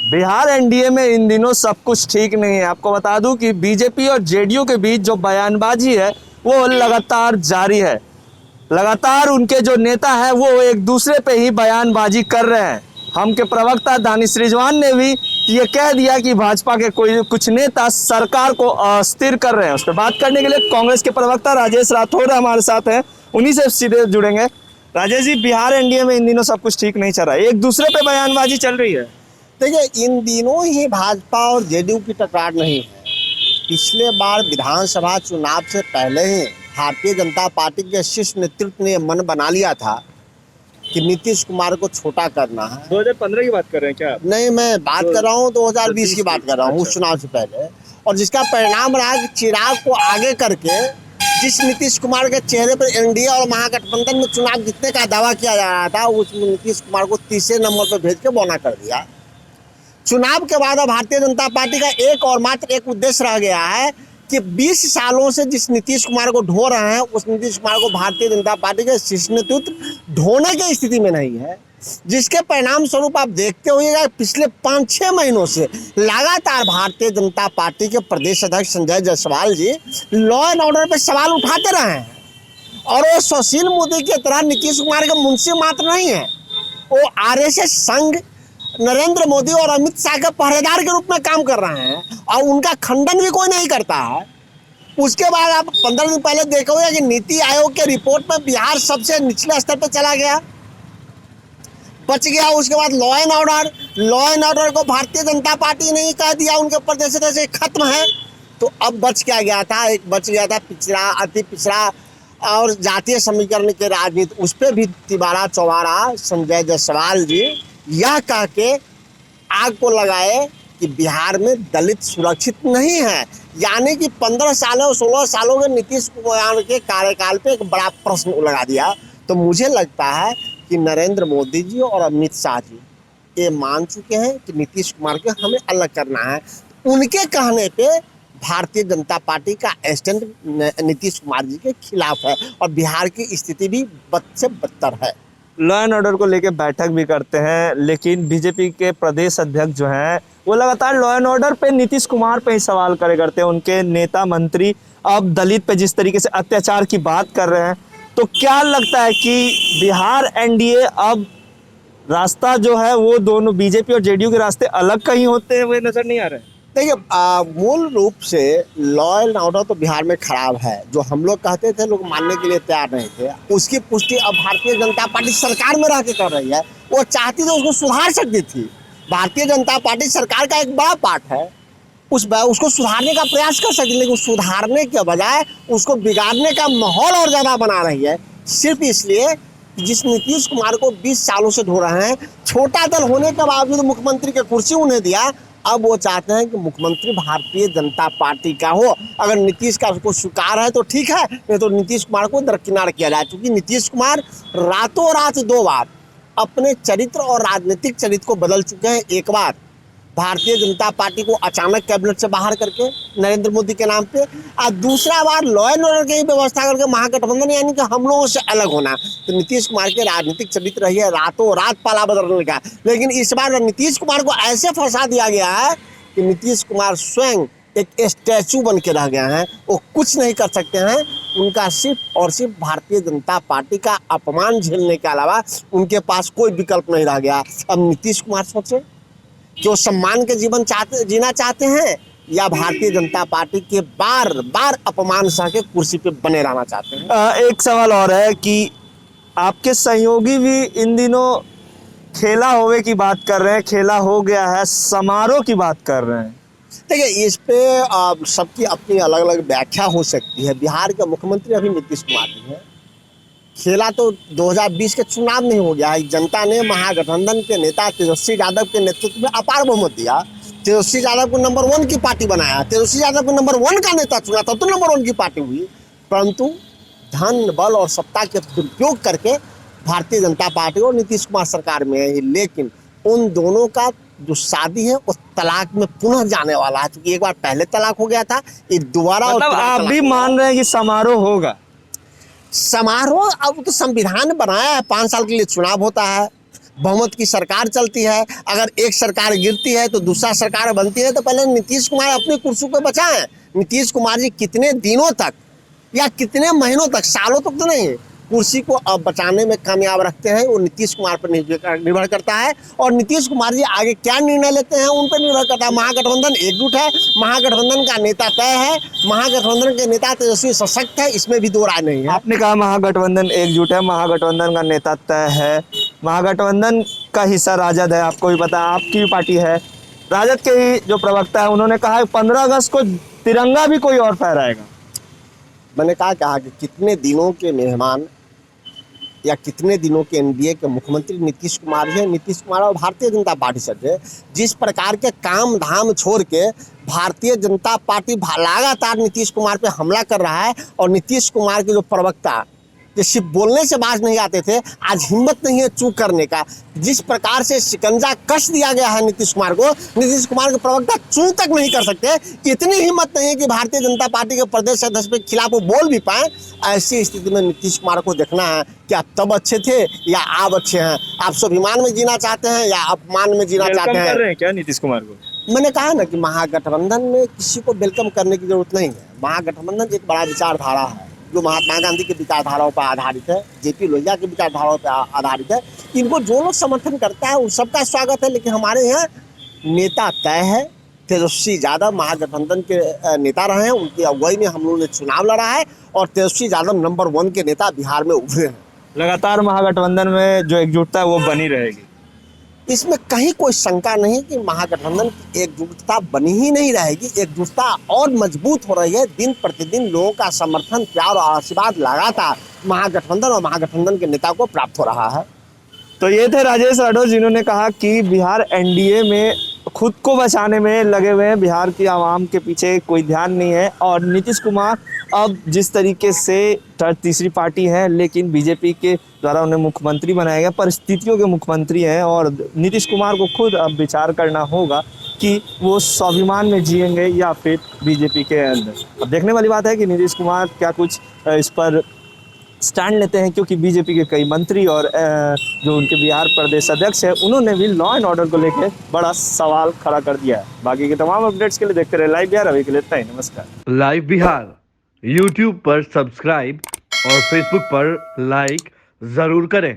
Bihar NDA में इन दिनों सब कुछ ठीक नहीं है। आपको बता दूं कि बीजेपी और जेडीयू के बीच जो बयानबाजी है वो लगातार जारी है। लगातार उनके जो नेता है वो एक दूसरे पे ही बयानबाजी कर रहे हैं। हम के प्रवक्ता दानिश रिजवान ने भी ये कह दिया कि भाजपा के कोई कुछ नेता सरकार को अस्थिर कर रहे हैं। उस पर बात करने के लिए कांग्रेस के प्रवक्ता राजेश राठौर हमारे साथ हैं, उन्हीं से सीधे जुड़ेंगे। राजेश जी, बिहार एनडीए में इन दिनों सब कुछ ठीक नहीं चल रहा है, एक दूसरे पे बयानबाजी चल रही है। देखिए, इन दिनों ही भाजपा और जेडीयू की टकरार नहीं है। पिछले बार विधानसभा चुनाव से पहले ही भारतीय जनता पार्टी के शीर्ष नेतृत्व ने मन बना लिया था कि नीतीश कुमार को छोटा करना है। 2015 की बात कर रहे हैं क्या? नहीं, मैं बात कर रहा हूँ 2020 की बात कर रहा हूँ, उस चुनाव से पहले। और जिसका परिणाम रहा कि चिराग को आगे करके जिस नीतीश कुमार के चेहरे पर एनडीए और महागठबंधन में चुनाव जीतने का दावा किया जा रहा था, उस नीतीश कुमार को तीसरे नंबर पर भेज के बौना कर दिया। चुनाव के बाद अब भारतीय जनता पार्टी का एक और मात्र एक उद्देश्य रह गया है कि 20 सालों से जिस नीतीश कुमार को ढो रहे हैं, उस नीतीश कुमार को भारतीय जनता पार्टी के शीर्ष नेतृत्व ढोने की स्थिति में नहीं है। जिसके परिणाम स्वरूप आप देखते होइएगा, पिछले 5-6 महीनों से लगातार भारतीय जनता पार्टी के प्रदेश अध्यक्ष संजय जायसवाल जी लॉ एंड ऑर्डर पर सवाल उठाते रहे हैं। और वो सुशील मोदी की तरह नीतीश कुमार के मुंशी मात्र नहीं है, वो आरएसएस संघ नरेंद्र मोदी और अमित शाह के पहरेदार के रूप में काम कर रहे हैं, और उनका खंडन भी कोई नहीं करता है। उसके बाद आप 15 दिन पहले देखोगे कि नीति आयोग के रिपोर्ट में बिहार सबसे निचले स्तर पर चला गया, बच गया। उसके बाद लॉ एंड ऑर्डर को भारतीय जनता पार्टी ने ही कह दिया उनके प्रदेश से खत्म है। तो अब बच क्या गया था? एक बच गया था पिछड़ा, अति पिछड़ा और जातीय समीकरण के राजनीति। उस पर भी तिबारा चौबारा संजय जायसवाल जी यह कह के आग को लगाए कि बिहार में दलित सुरक्षित नहीं है। यानी कि 15 सालों 16 सालों के नीतीश कुमार के कार्यकाल पे एक बड़ा प्रश्न लगा दिया। तो मुझे लगता है कि नरेंद्र मोदी जी और अमित शाह जी ये मान चुके हैं कि नीतीश कुमार के हमें अलग करना है। उनके कहने पे भारतीय जनता पार्टी का स्टैंड नीतीश कुमार जी के खिलाफ है, और बिहार की स्थिति भी बद से बदतर है। लॉ एंड ऑर्डर को लेकर बैठक भी करते हैं, लेकिन बीजेपी के प्रदेश अध्यक्ष जो हैं वो लगातार लॉ एंड ऑर्डर पे नीतीश कुमार पे ही सवाल करे करते हैं। उनके नेता मंत्री अब दलित पे जिस तरीके से अत्याचार की बात कर रहे हैं, तो क्या लगता है कि बिहार एनडीए अब रास्ता जो है वो दोनों बीजेपी और जेडीयू के रास्ते अलग कहीं होते हुए नजर नहीं आ रहे? देखिए, मूल रूप से लॉ एंड ऑर्डर तो बिहार में खराब है। जो हम लोग कहते थे, लोग मानने के लिए तैयार नहीं थे, उसकी पुष्टि अब भारतीय जनता पार्टी सरकार में रह के कर रही है। वो चाहती तो उसको सुधार सकती थी। भारतीय जनता पार्टी सरकार का एक बड़ा पार्ट है, उसको सुधारने का प्रयास कर सकती है, लेकिन सुधारने के बजाय उसको बिगाड़ने का माहौल और ज़्यादा बना रही है। सिर्फ इसलिए जिस नीतीश कुमार को 20 सालों से ढो रहे हैं, छोटा दल होने के बावजूद मुख्यमंत्री की कुर्सी उन्हें दिया, अब वो चाहते हैं कि मुख्यमंत्री भारतीय जनता पार्टी का हो। अगर नीतीश का उसको स्वीकार है तो ठीक है, नहीं तो नीतीश कुमार को दरकिनार किया जाए। क्योंकि नीतीश कुमार रातों रात 2 बार अपने चरित्र और राजनीतिक चरित्र को बदल चुके हैं। एक बार भारतीय जनता पार्टी को अचानक कैबिनेट से बाहर करके नरेंद्र मोदी के नाम पे, और दूसरा बार लॉ एंड ऑर्डर की व्यवस्था करके महागठबंधन यानी कि हम लोगों से अलग होना। तो नीतीश कुमार के राजनीतिक चरित्र रही है रातों रात पाला बदलने का। लेकिन इस बार नीतीश कुमार को ऐसे फंसा दिया गया है कि नीतीश कुमार स्वयं एक स्टैचू बन के रह गए हैं। वो कुछ नहीं कर सकते हैं। उनका सिर्फ और सिर्फ भारतीय जनता पार्टी का अपमान झेलने के अलावा उनके पास कोई विकल्प नहीं रह गया। अब नीतीश कुमार सोचे कि वो सम्मान के जीवन जीना चाहते हैं, या भारतीय जनता पार्टी के बार बार अपमान सह के कुर्सी पे बने रहना चाहते हैं। एक सवाल और है कि आपके सहयोगी भी इन दिनों खेला होवे की बात कर रहे हैं, खेला हो गया है, समारोह की बात कर रहे हैं। देखिए, इस पे सबकी अपनी अलग अलग व्याख्या हो सकती है। बिहार के मुख्यमंत्री अभी नीतीश कुमार जी हैं। खेला तो 2020 के चुनाव में हो गया है। जनता ने महागठबंधन के नेता तेजस्वी यादव के नेतृत्व में अपार बहुमत दिया। तेजस्वी यादव को नंबर 1 की पार्टी बनाया। तेजस्वी यादव को नंबर 1 का नेता चुना था तो नंबर 1 की पार्टी हुई। परंतु धन बल और सत्ता के दुरुपयोग करके भारतीय जनता पार्टी और नीतीश कुमार सरकार में है। लेकिन उन दोनों का जो शादी है उस तलाक में पुनः जाने वाला है, क्योंकि एक बार पहले तलाक हो गया था, ये दोबारा। मतलब आप भी मान रहे हैं कि समारोह होगा? समारोह अब तो संविधान बनाया है, 5 साल के लिए चुनाव होता है। बहुमत की सरकार चलती है। अगर एक सरकार गिरती है तो दूसरा सरकार बनती है। तो पहले नीतीश कुमार अपनी कुर्सी पे बचाएं। नीतीश कुमार जी कितने दिनों तक या कितने महीनों तक, सालों तक तो नहीं, कुर्सी को अब बचाने में कामयाब रखते हैं, वो नीतीश कुमार पर निर्भर करता है। और नीतीश कुमार जी आगे क्या निर्णय लेते हैं उन पर निर्भर करता है। महागठबंधन एकजुट है, महागठबंधन का नेता तय है, महागठबंधन के नेता तेजस्वी सशक्त है, इसमें भी दो राय नहीं है। आपने कहा महागठबंधन एकजुट है, महागठबंधन का नेता तय है, महागठबंधन का हिस्सा राजद है, आपको भी पता है, आपकी भी पार्टी है। राजद के ही जो प्रवक्ता है उन्होंने कहा है 15 अगस्त को तिरंगा भी कोई और फहराएगा। मैंने कहा कि कितने दिनों के मेहमान या कितने दिनों के एनडीए के मुख्यमंत्री नीतीश कुमार हैं। नीतीश कुमार और भारतीय जनता पार्टी से जिस प्रकार के काम धाम छोड़ के भारतीय जनता पार्टी लगातार नीतीश कुमार पे हमला कर रहा है, और नीतीश कुमार के जो प्रवक्ता जो सिर्फ बोलने से बाज नहीं आते थे, आज हिम्मत नहीं है चूक करने का। जिस प्रकार से शिकंजा कस दिया गया है नीतीश कुमार को, नीतीश कुमार के प्रवक्ता चूक तक नहीं कर सकते। इतनी हिम्मत नहीं है कि भारतीय जनता पार्टी के प्रदेश अध्यक्ष के खिलाफ वो बोल भी पाए। ऐसी स्थिति में नीतीश कुमार को देखना है कि आप तब अच्छे थे या आप अच्छे हैं। आप स्वाभिमान में जीना चाहते हैं या अपमान में जीना चाहते हैं। कर रहे हैं क्या नीतीश कुमार को? मैंने कहा ना कि महागठबंधन में किसी को वेलकम करने की जरूरत नहीं है। महागठबंधन एक बड़ा विचारधारा है जो महात्मा गांधी की विचारधाराओं पर आधारित है, जेपी लोहिया की विचारधाराओं पर आधारित है। इनको जो लोग समर्थन करता है उन सबका स्वागत है। लेकिन हमारे यहाँ नेता तय है। तेजस्वी यादव महागठबंधन के नेता रहे हैं, उनकी अगुवाई में हम लोगों ने चुनाव लड़ा है, और तेजस्वी यादव नंबर 1 के नेता बिहार में उभरे हैं। लगातार महागठबंधन में जो एकजुटता है वो बनी रहेगी। इसमें कहीं कोई शंका नहीं कि महागठबंधन की एकजुटता बनी ही नहीं रहेगी। एकजुटता और मजबूत हो रही है। दिन प्रतिदिन लोगों का समर्थन, प्यार और आशीर्वाद लगातार महागठबंधन और महागठबंधन के नेता को प्राप्त हो रहा है। तो ये थे राजेश राठौर जिन्होंने कहा कि बिहार एनडीए में खुद को बचाने में लगे हुए हैं, बिहार की आवाम के पीछे कोई ध्यान नहीं है। और नीतीश कुमार अब जिस तरीके से तीसरी पार्टी है, लेकिन बीजेपी के द्वारा उन्हें मुख्यमंत्री बनाया गया, परिस्थितियों के मुख्यमंत्री हैं, और नीतीश कुमार को खुद अब विचार करना होगा कि वो स्वाभिमान में जिएंगे या फिर बीजेपी के अंदर। अब देखने वाली बात है कि नीतीश कुमार क्या कुछ इस पर स्टैंड लेते हैं, क्योंकि बीजेपी के कई मंत्री और जो उनके बिहार प्रदेश अध्यक्ष है उन्होंने भी लॉ एंड ऑर्डर को लेकर बड़ा सवाल खड़ा कर दिया है। बाकी के तमाम अपडेट्स के लिए देखते रहे लाइव बिहार। अभी के लिए इतना ही, नमस्कार। लाइव बिहार यूट्यूब पर सब्सक्राइब और फेसबुक पर लाइक जरूर करें।